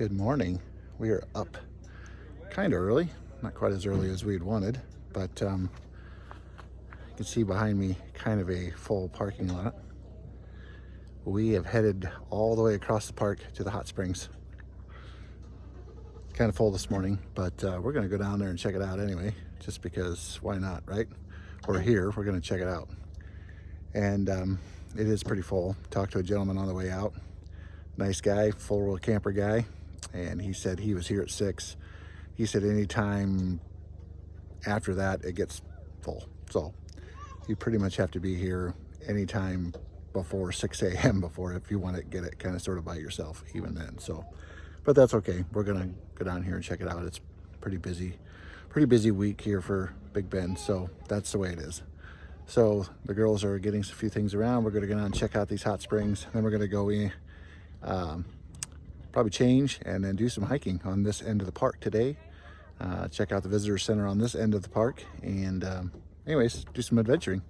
Good morning. We are up kind of early, not quite as early as we'd wanted, but you can see behind me kind of a full parking lot. We have headed all the way across the park to the hot springs. Kind of full this morning, but we're going to go down there and check it out anyway, just because why not, right? We're here, we're going to check it out. And it is pretty full. Talked to a gentleman on the way out. Nice guy, full camper guy, and he said he was here at 6. He said anytime after that it gets full, so you pretty much have to be here anytime before 6 a.m. before if you want to get it kind of sort of by yourself even then. So but that's okay, we're gonna go down here and check it out. It's pretty busy week here for Big Bend, so that's the way it is. So the girls are getting a few things around. We're gonna go down and check out these hot springs, then we're gonna go in, probably change and then do some hiking on this end of the park today. Check out the visitor center on this end of the park, and anyways, do some adventuring.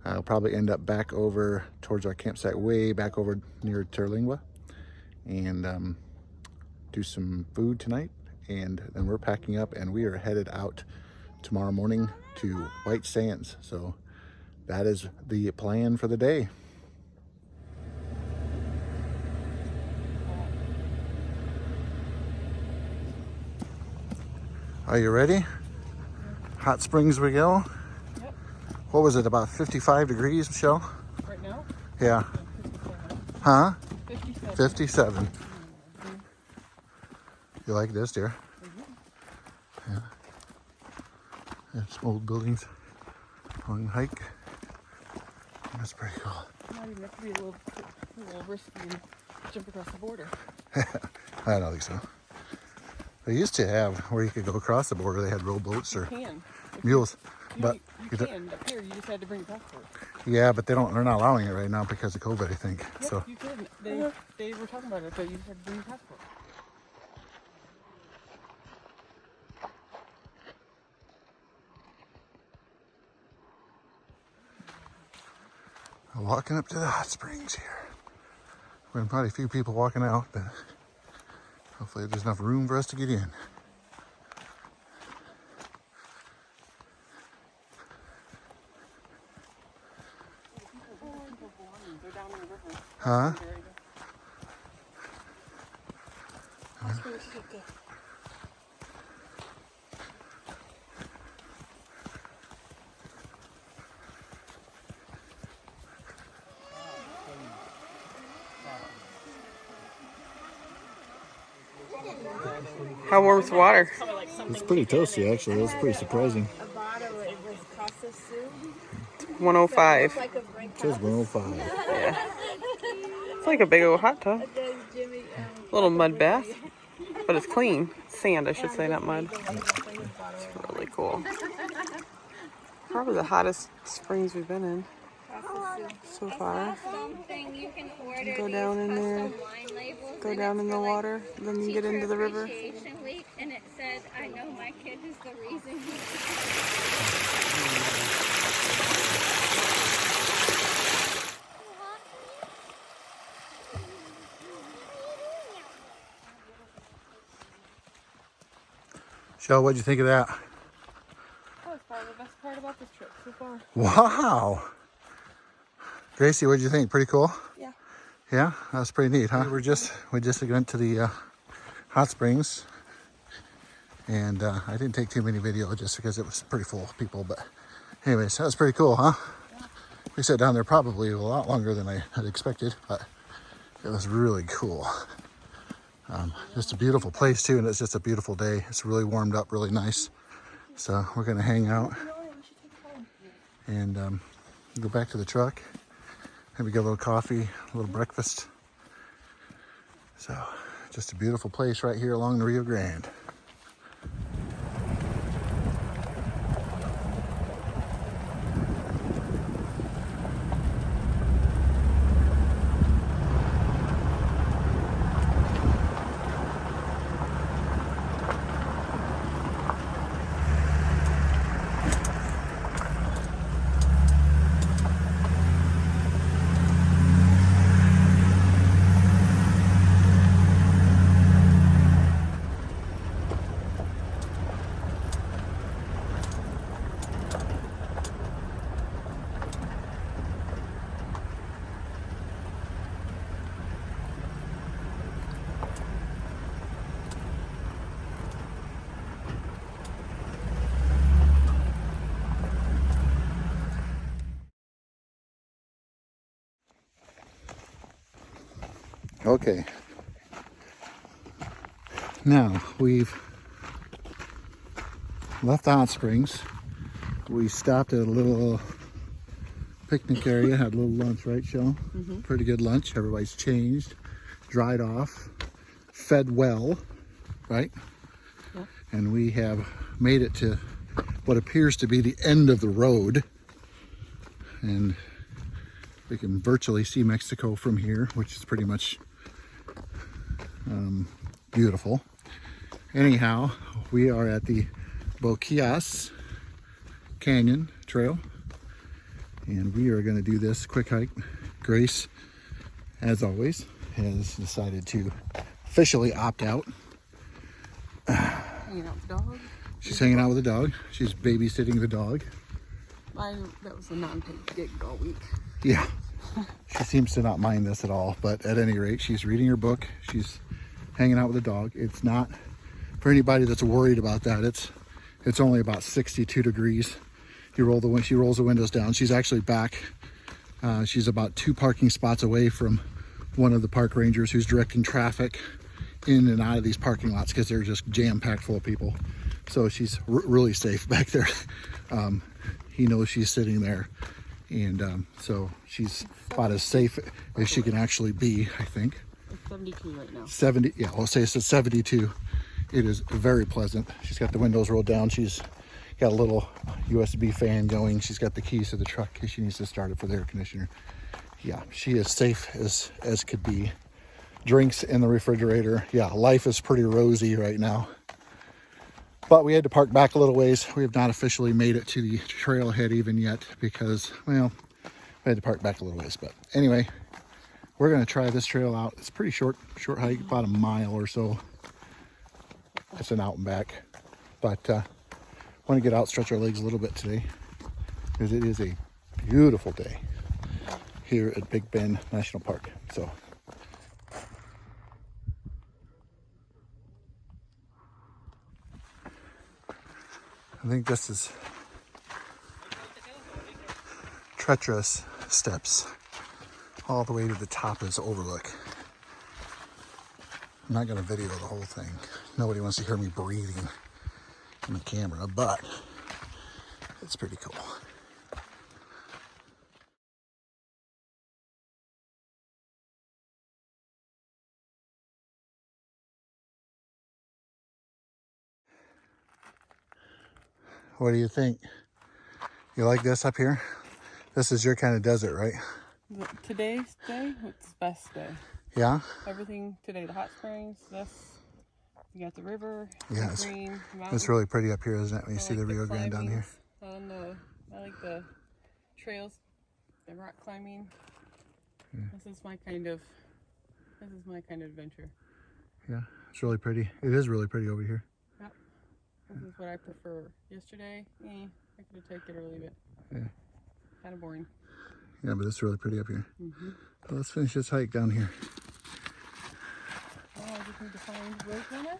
I'll probably end up back over towards our campsite, way back over near Terlingua, and do some food tonight, and then we're packing up and we are headed out tomorrow morning to White Sands. So that is the plan for the day. Are you ready? Hot springs we go. Yep. What was it, about 55 degrees, Michelle? Right now? Yeah. 57. Huh? 57. 57. You like this, dear? Mm-hmm. Yeah. There's some old buildings. Long hike. That's pretty cool. Might even have to be a little risky and jump across the border. I don't think so. They used to have where you could go across the border. They had rowboats or mules. But you can. Up here, you just had to bring a passport. Yeah, but they're not allowing it right now because of COVID, I think. Yep, so you can. They were talking about it, but you just had to bring a passport. Walking up to the hot springs here. We're gonna probably a few people walking out, but hopefully there's enough room for us to get in. Huh? How warm's the water? It's pretty toasty, actually. That's pretty surprising. 105. It says 105. Yeah. It's like a big old hot tub. Little mud bath. But it's clean. Sand, I should say, not mud. It's really cool. Probably the hottest springs we've been in so far. Go down in there, go down in the water, then you get into the river. And it said, I know my kid is the reason. Shell, what'd you think of that? That was probably the best part about this trip so far. Wow. Gracie, what'd you think? Pretty cool? Yeah. Yeah, that's pretty neat, huh? We just went to the hot springs, and I didn't take too many videos just because it was pretty full of people, but anyways, that was pretty cool, huh? Yeah. We sat down there probably a lot longer than I had expected, but it was really cool. Just a beautiful place too, and it's just a beautiful day. It's really warmed up, really nice. So we're gonna hang out and go back to the truck. Maybe get a little coffee, a little breakfast. So just a beautiful place right here along the Rio Grande. Okay. Now we've left the hot springs. We stopped at a little picnic area, had a little lunch, right, Shell? Pretty good lunch. Everybody's changed, dried off, fed well, right? Yeah. And we have made it to what appears to be the end of the road. And we can virtually see Mexico from here, which is pretty much beautiful. Anyhow, we are at the Boquillas Canyon Trail, and we are going to do this quick hike. Grace, as always, has decided to officially opt out. Hanging out with the dog. She's hanging out with the dog. She's babysitting the dog. That was a non-paid gig all week. Yeah, she seems to not mind this at all, but at any rate, she's reading her book. She's hanging out with the dog. It's not, for anybody that's worried about that, it's only about 62 degrees. She rolls the windows down. She's actually back. She's about 2 parking spots away from one of the park rangers who's directing traffic in and out of these parking lots because they're just jam-packed full of people. So she's really safe back there. He knows she's sitting there, and so she's about as safe as she can actually be, I think. It's 72 right now. 70, yeah, I'll say it's at 72. It is very pleasant. She's got the windows rolled down. She's got a little USB fan going. She's got the keys to the truck in case she needs to start it for the air conditioner. Yeah, she is safe as could be. Drinks in the refrigerator. Yeah, life is pretty rosy right now. But we had to park back a little ways. We have not officially made it to the trailhead even yet because, well, we had to park back a little ways. But anyway, we're going to try this trail out. It's a pretty short hike, about a mile or so. It's an out and back. But want to get out, stretch our legs a little bit today because it is a beautiful day here at Big Bend National Park. So I think this is treacherous steps all the way to the top is overlook. I'm not going to video the whole thing. Nobody wants to hear me breathing in the camera, but it's pretty cool. What do you think? You like this up here? This is your kind of desert, right? Today's day, it's the best day. Yeah? Everything today, the hot springs, this, you got the river, Yeah, the green, mountains. it's really pretty up here, isn't it? When you see the the Rio Grande down here. I like the trails, the rock climbing. Yeah. This is my kind of adventure. Yeah, it's really pretty. It is really pretty over here. Yep. This is what I prefer. Yesterday, I could have taken it or leave it. Yeah. Kind of boring. Yeah, but it's really pretty up here. Well, let's finish this hike down here. Oh, I just need to find roadrunner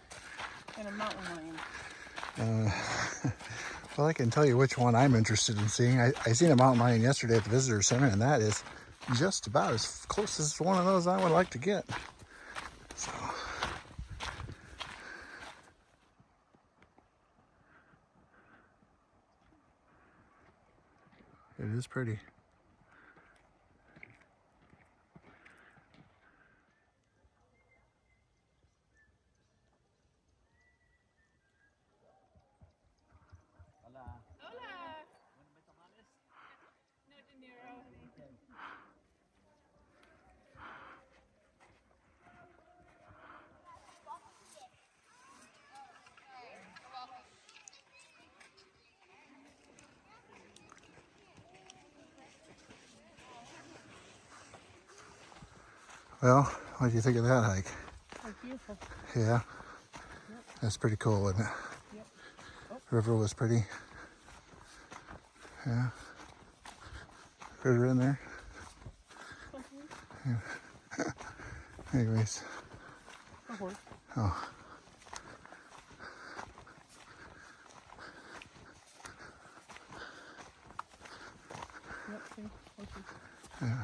and a mountain lion. Well, I can tell you which one I'm interested in seeing. I seen a mountain lion yesterday at the visitor center, and that is just about as close as one of those I would like to get. So. It is pretty. Well, what do you think of that hike? That's beautiful. Yeah, that's pretty cool, isn't it? Yep. Oh. River was pretty. Yeah. Critter in there. Yeah. Anyways. A horse. Oh. Yep, see, horses. Yeah.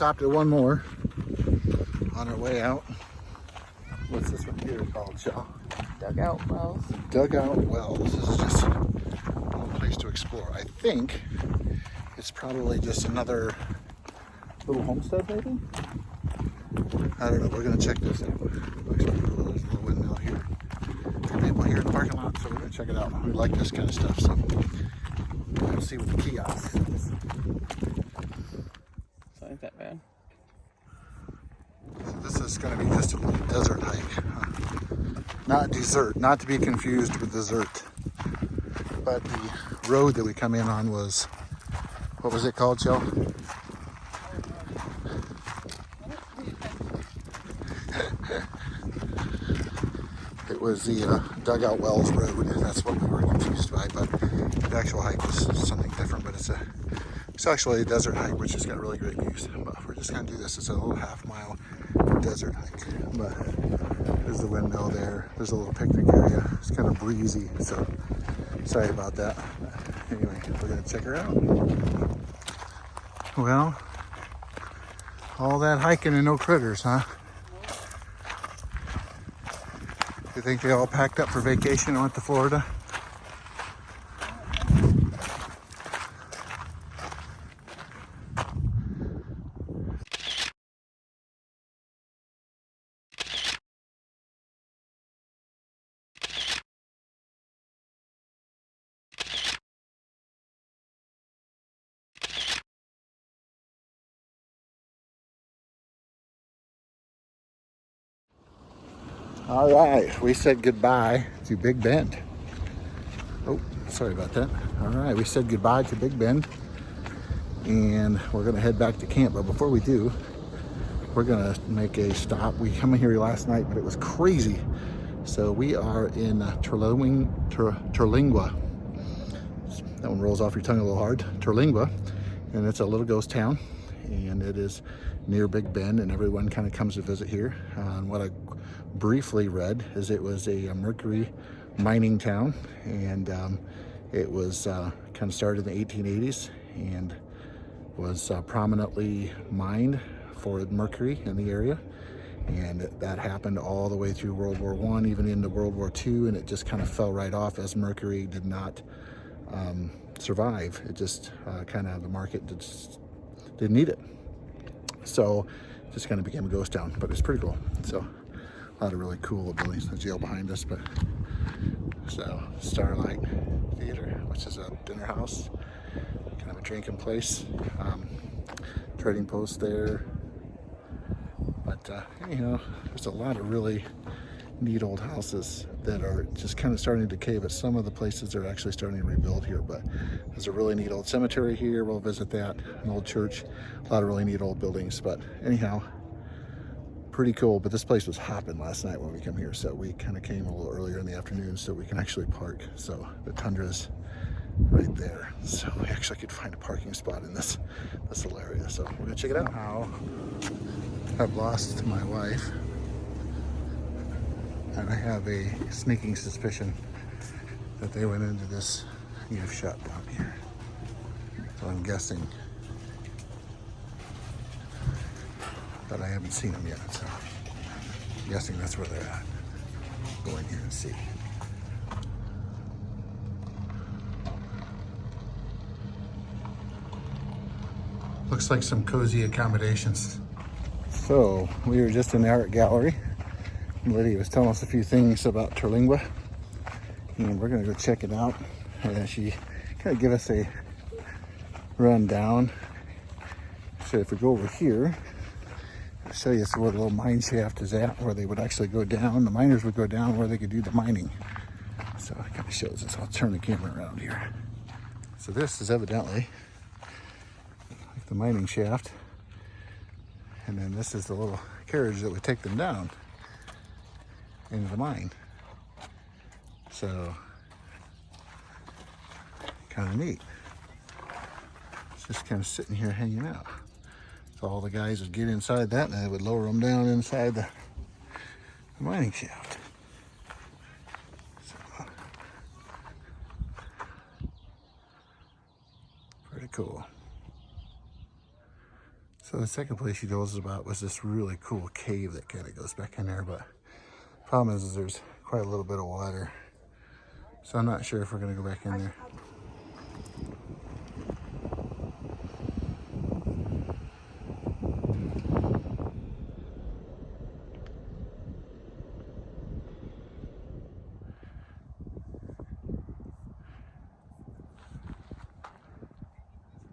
stopped at one more on our way out. What's this one here called, Shell? Dugout wells. Dugout Wells. This is just one place to explore. I think it's probably just another little homestead, maybe? I don't know. We're going to check this out. Looks pretty cool. There's a little windmill here. There are people here in the parking lot, so we're going to check it out. We like this kind of stuff, so we'll see what the kiosk is. So ain't that bad. So this is going to be just a little desert hike. Not dessert, not to be confused with dessert. But the road that we come in on was, what was it called, Joe? It was the Dugout Wells Road. That's what we were confused by, but the actual hike was something different. But it's actually a desert hike, which has got really great views. But we're just gonna do this. It's a little half-mile desert hike. But there's the windmill there. There's a little picnic area. It's kind of breezy, so sorry about that. But anyway, we're gonna check her out. Well, all that hiking and no critters, huh? You think they all packed up for vacation and went to Florida? All right, we said goodbye to Big Bend. Oh, sorry about that. All right, we said goodbye to Big Bend, and we're gonna head back to camp. But before we do, we're gonna make a stop. We came in here last night, but it was crazy. So we are in Terlingua. That one rolls off your tongue a little hard. Terlingua, and it's a little ghost town, and it is near Big Bend, and everyone kind of comes to visit here. And what I briefly read is it was a mercury mining town, and it was kind of started in the 1880s and was prominently mined for mercury in the area. And that happened all the way through World War I, even into World War II, and it just kind of fell right off as mercury did not survive. It just kind of, the market just didn't need it. So it just kind of became a ghost town, but it's pretty cool. So a lot of really cool buildings. The jail behind us, but so Starlight Theater, which is a dinner house, kind of a drinking place. Trading post there. But anyhow, there's a lot of really neat old houses that are just kind of starting to decay, but some of the places are actually starting to rebuild here. But there's a really neat old cemetery here. We'll visit that. An old church. A lot of really neat old buildings. But anyhow, pretty cool. But this place was hopping last night when we came here, so we kind of came a little earlier in the afternoon so we can actually park. So the Tundra's right there, so we actually could find a parking spot in this little area. So we're gonna check it out. Somehow I've lost my wife, and I have a sneaking suspicion that they went into this gift shop down here. So I'm guessing, but I haven't seen them yet, so I'm guessing that's where they're at. Go in here and see. Looks like some cozy accommodations. So we were just in the art gallery. Lydia was telling us a few things about Terlingua, and we're gonna go check it out. And she kind of give us a rundown. So if we go over here, I'll show you where the little mine shaft is at, where they would actually go down. The miners would go down where they could do the mining. So it kind of shows us. I'll turn the camera around here. So this is evidently like the mining shaft. And then this is the little carriage that would take them down into the mine. So, kind of neat. It's just kind of sitting here hanging out. So all the guys would get inside that and they would lower them down inside the mining shaft. So, pretty cool. So the second place she told us about was this really cool cave that kind of goes back in there, but problem is there's quite a little bit of water. So I'm not sure if we're gonna go back in there.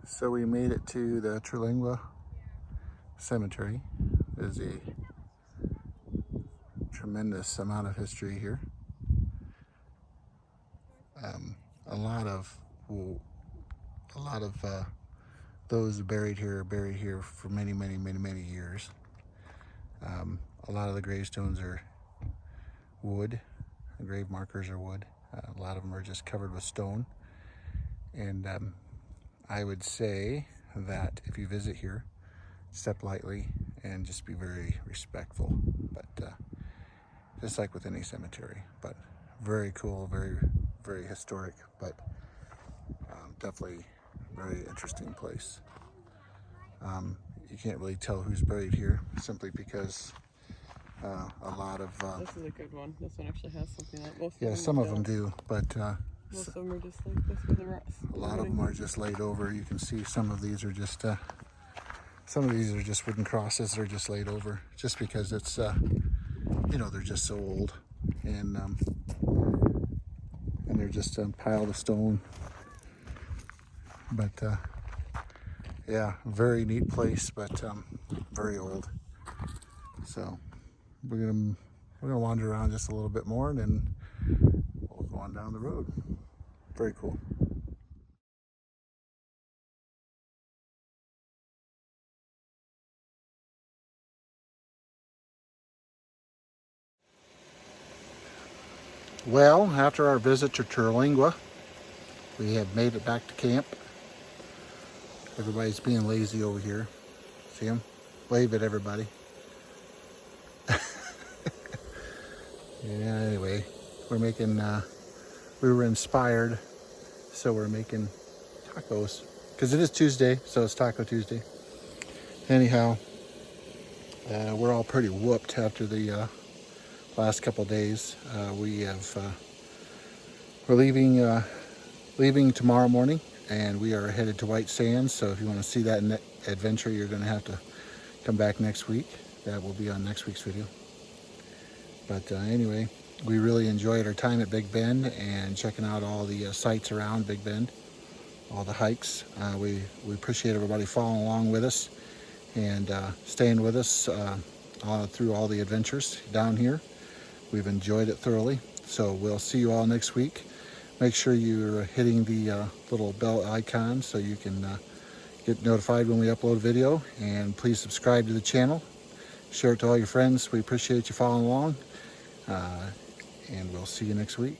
So we made it to the Terlingua Cemetery. There's a tremendous amount of history here. A lot of those buried here are buried here for many, many, many, many years. A lot of the gravestones are wood. The grave markers are wood. A lot of them are just covered with stone. And I would say that if you visit here, step lightly and just be very respectful. But just like with any cemetery, but very cool, very, very historic, but definitely very interesting place. You can't really tell who's buried here simply because a lot of this is a good one. This one actually has something like most. Yeah, some of them do, but most of them are just like this with the rest. a lot of them are just laid over. You can see some of these are just wooden crosses that are just laid over, just because it's you know, they're just so old, and they're just a pile of stone. But yeah, very neat place, but very old. So we're gonna wander around just a little bit more, and then we'll go on down the road. Very cool. Well, after our visit to Terlingua, we have made it back to camp. Everybody's being lazy over here. See them? Wave at everybody. Yeah, anyway, we're making, we were inspired, so we're making tacos. Because it is Tuesday, so it's Taco Tuesday. Anyhow, we're all pretty whooped after the last couple days. We're leaving tomorrow morning, and we are headed to White Sands. So if you want to see that adventure, you're going to have to come back next week. That will be on next week's video. But anyway, we really enjoyed our time at Big Bend and checking out all the sites around Big Bend, all the hikes. We appreciate everybody following along with us and staying with us through all the adventures down here. We've enjoyed it thoroughly. So we'll see you all next week. Make sure you're hitting the little bell icon so you can get notified when we upload a video. And please subscribe to the channel. Share it to all your friends. We appreciate you following along. And we'll see you next week.